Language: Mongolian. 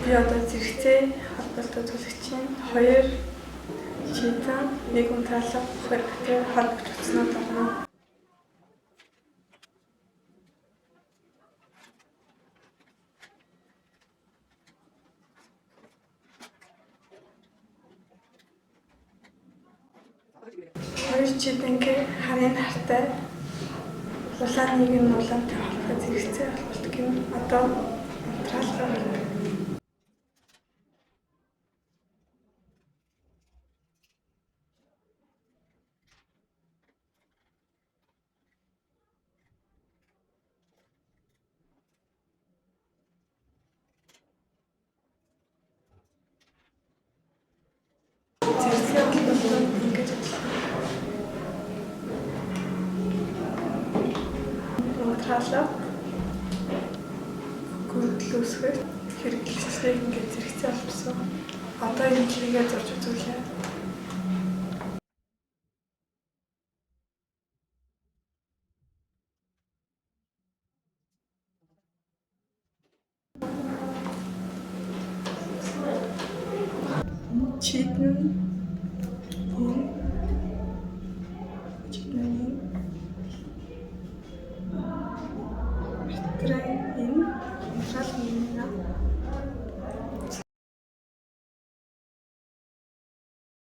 Би одоо зэрэгцээ холбоотой төлөгчийн 2 чийдэн 1 унтраалга хэрэгтэй холбогч утаснууд байна. Хоёр чийдэнгийн харийн хартай улаан нэг нь улаантай холбоо зэрэгцээ холболт гэм одоо унтраалга байна. Зэрэгцээ холболтод ингэж унтраалга гүйцэлдэх хэрэглэгчдийг ингээд зэрэгцээ олбсон. Одоо энэ чигээ зурж үзүүлээ. Чийдэн энэ унтраалга юм.